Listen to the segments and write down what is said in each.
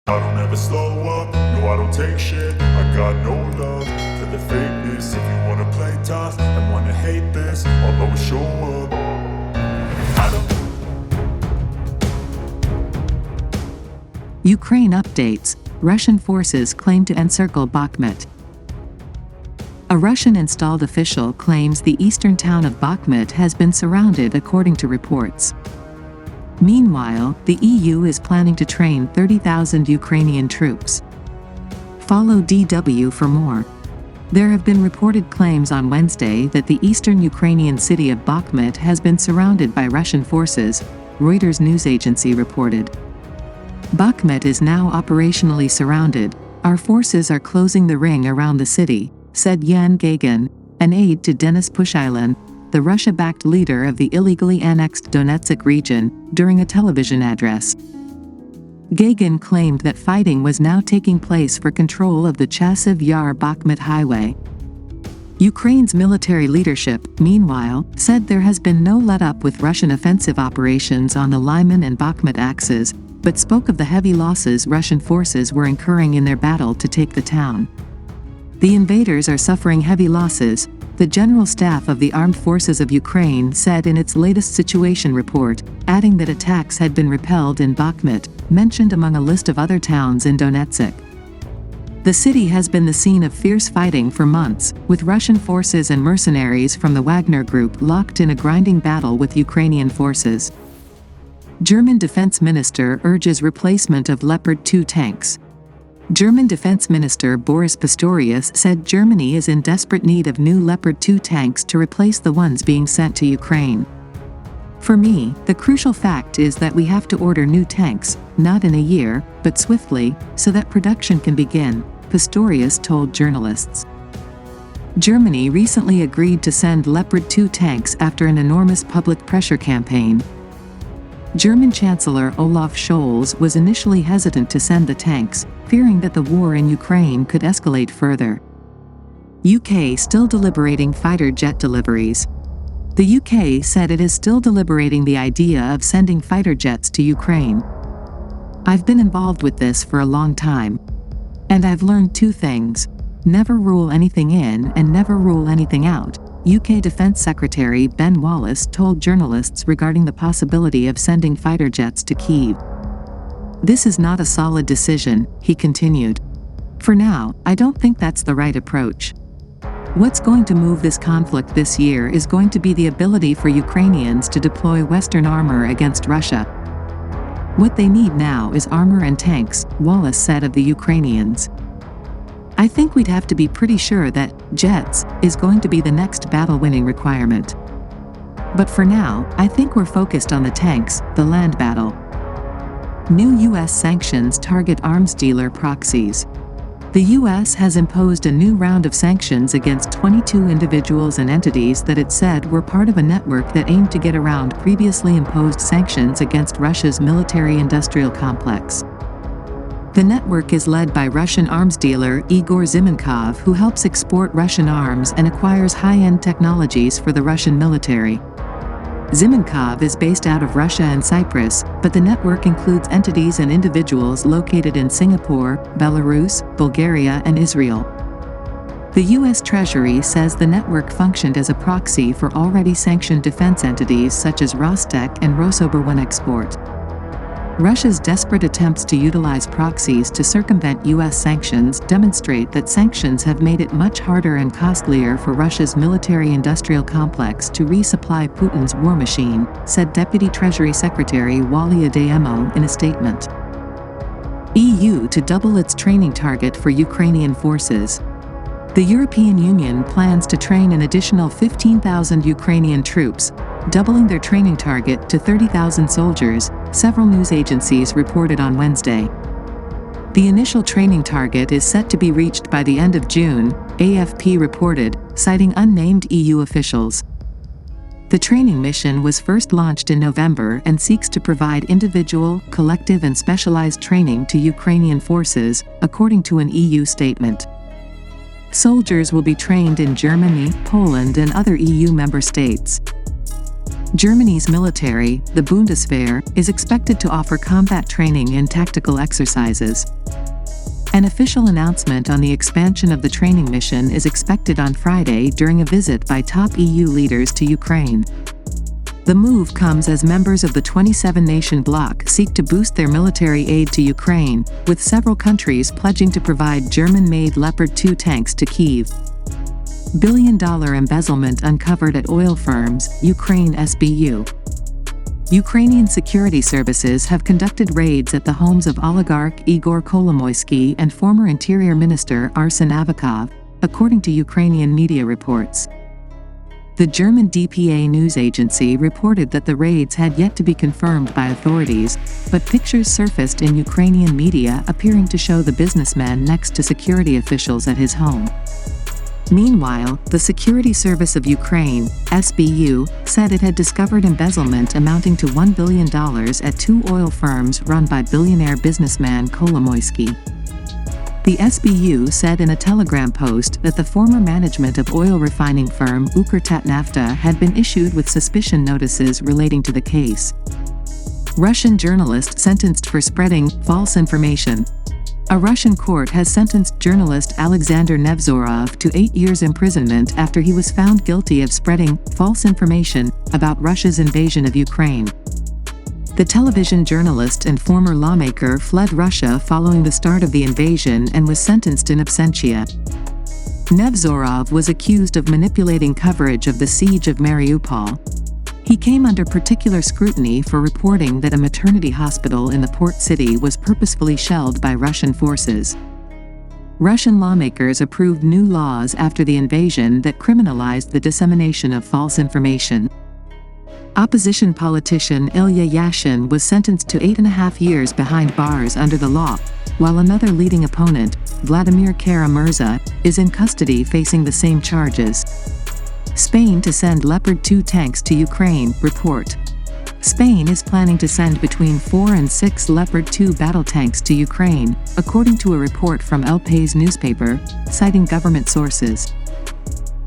I don't ever slow up, no I don't take shit. I got no love for the fakeness. If you wanna play tough and wanna hate this, I'll always show up. I don't. Ukraine updates. Russian forces claim to encircle Bakhmut. A Russian-installed official claims the eastern town of Bakhmut has been surrounded according to reports. Meanwhile, the EU is planning to train 30,000 Ukrainian troops. Follow DW for more. There have been reported claims on Wednesday that the eastern Ukrainian city of Bakhmut has been surrounded by Russian forces, Reuters news agency reported. Bakhmut is now operationally surrounded. Our forces are closing the ring around the city, said Yan Gagin, an aide to Denis Pushilin, the Russia-backed leader of the illegally annexed Donetsk region, during a television address. Gagin claimed that fighting was now taking place for control of the Chasiv Yar-Bakhmut highway. Ukraine's military leadership, meanwhile, said there has been no let-up with Russian offensive operations on the Lyman and Bakhmut axes, but spoke of the heavy losses Russian forces were incurring in their battle to take the town. The invaders are suffering heavy losses, the General Staff of the Armed Forces of Ukraine said in its latest situation report, adding that attacks had been repelled in Bakhmut, mentioned among a list of other towns in Donetsk. The city has been the scene of fierce fighting for months, with Russian forces and mercenaries from the Wagner Group locked in a grinding battle with Ukrainian forces. German Defense Minister urges replacement of Leopard 2 tanks. German Defense Minister Boris Pistorius said Germany is in desperate need of new Leopard 2 tanks to replace the ones being sent to Ukraine. For me, the crucial fact is that we have to order new tanks, not in a year, but swiftly, so that production can begin, Pistorius told journalists. Germany recently agreed to send Leopard 2 tanks after an enormous public pressure campaign. German Chancellor Olaf Scholz was initially hesitant to send the tanks, fearing that the war in Ukraine could escalate further. UK still deliberating fighter jet deliveries. The UK said it is still deliberating the idea of sending fighter jets to Ukraine. I've been involved with this for a long time. And I've learned two things. Never rule anything in and never rule anything out, UK Defence Secretary Ben Wallace told journalists regarding the possibility of sending fighter jets to Kyiv. This is not a solid decision, he continued. For now, I don't think that's the right approach. What's going to move this conflict this year is going to be the ability for Ukrainians to deploy Western armor against Russia. What they need now is armor and tanks, Wallace said of the Ukrainians. I think we'd have to be pretty sure that jets is going to be the next battle-winning requirement. But for now, I think we're focused on the tanks, the land battle. New U.S. sanctions target arms dealer proxies. The U.S. has imposed a new round of sanctions against 22 individuals and entities that it said were part of a network that aimed to get around previously imposed sanctions against Russia's military-industrial complex. The network is led by Russian arms dealer Igor Zimenkov, who helps export Russian arms and acquires high-end technologies for the Russian military. Zimenkov is based out of Russia and Cyprus, but the network includes entities and individuals located in Singapore, Belarus, Bulgaria, and Israel. The U.S. Treasury says the network functioned as a proxy for already sanctioned defense entities such as Rostec and Rosoboronexport. Russia's desperate attempts to utilize proxies to circumvent U.S. sanctions demonstrate that sanctions have made it much harder and costlier for Russia's military-industrial complex to resupply Putin's war machine, said Deputy Treasury Secretary Wally Adeyemo in a statement. EU to double its training target for Ukrainian forces. The European Union plans to train an additional 15,000 Ukrainian troops, doubling their training target to 30,000 soldiers, several news agencies reported on Wednesday. The initial training target is set to be reached by the end of June, AFP reported, citing unnamed EU officials. The training mission was first launched in November and seeks to provide individual, collective and specialized training to Ukrainian forces, according to an EU statement. Soldiers will be trained in Germany, Poland and other EU member states. Germany's military, the Bundeswehr, is expected to offer combat training and tactical exercises. An official announcement on the expansion of the training mission is expected on Friday during a visit by top EU leaders to Ukraine. The move comes as members of the 27-nation bloc seek to boost their military aid to Ukraine, with several countries pledging to provide German-made Leopard 2 tanks to Kyiv. Billion-dollar embezzlement uncovered at oil firms, Ukraine SBU. Ukrainian security services have conducted raids at the homes of oligarch Igor Kolomoisky and former Interior Minister Arsen Avakov, according to Ukrainian media reports. The German DPA news agency reported that the raids had yet to be confirmed by authorities, but pictures surfaced in Ukrainian media appearing to show the businessman next to security officials at his home. Meanwhile, the Security Service of Ukraine, SBU, said it had discovered embezzlement amounting to $1 billion at 2 oil firms run by billionaire businessman Kolomoisky. The SBU said in a Telegram post that the former management of oil refining firm Ukretatnafta had been issued with suspicion notices relating to the case. Russian journalist sentenced for spreading false information. A Russian court has sentenced journalist Alexander Nevzorov to 8 years imprisonment after he was found guilty of spreading false information about Russia's invasion of Ukraine. The television journalist and former lawmaker fled Russia following the start of the invasion and was sentenced in absentia. Nevzorov was accused of manipulating coverage of the siege of Mariupol. He came under particular scrutiny for reporting that a maternity hospital in the port city was purposefully shelled by Russian forces. Russian lawmakers approved new laws after the invasion that criminalized the dissemination of false information. Opposition politician Ilya Yashin was sentenced to 8.5 years behind bars under the law, while another leading opponent, Vladimir Kara-Murza, is in custody facing the same charges. Spain to send Leopard 2 tanks to Ukraine, report. Spain is planning to send between 4 and 6 Leopard 2 battle tanks to Ukraine, according to a report from El País newspaper, citing government sources.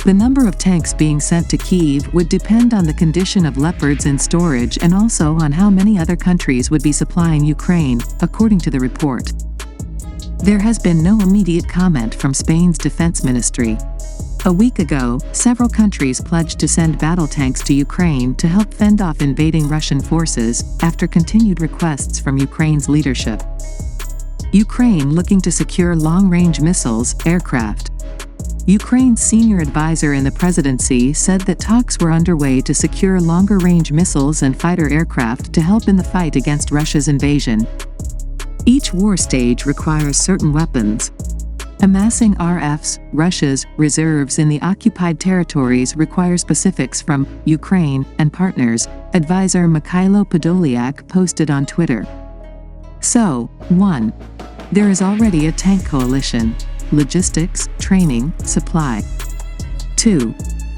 The number of tanks being sent to Kyiv would depend on the condition of Leopards in storage and also on how many other countries would be supplying Ukraine, according to the report. There has been no immediate comment from Spain's defense ministry. A week ago, several countries pledged to send battle tanks to Ukraine to help fend off invading Russian forces, after continued requests from Ukraine's leadership. Ukraine looking to secure long-range missiles, aircraft. Ukraine's senior advisor in the presidency said that talks were underway to secure longer-range missiles and fighter aircraft to help in the fight against Russia's invasion. Each war stage requires certain weapons. Amassing RFs, Russia's reserves in the occupied territories require specifics from Ukraine and partners, advisor Mikhailo Podolyak posted on Twitter. So, 1. There is already a tank coalition. Logistics, training, supply. 2.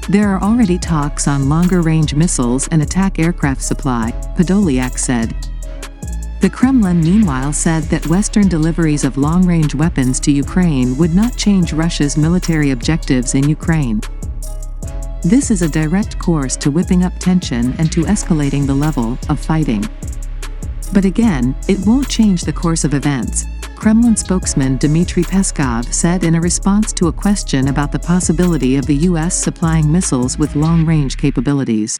There are already talks on longer-range missiles and attack aircraft supply, Podolyak said. The Kremlin meanwhile said that Western deliveries of long-range weapons to Ukraine would not change Russia's military objectives in Ukraine. This is a direct course to whipping up tension and to escalating the level of fighting. But again, it won't change the course of events, Kremlin spokesman Dmitry Peskov said in a response to a question about the possibility of the U.S. supplying missiles with long-range capabilities.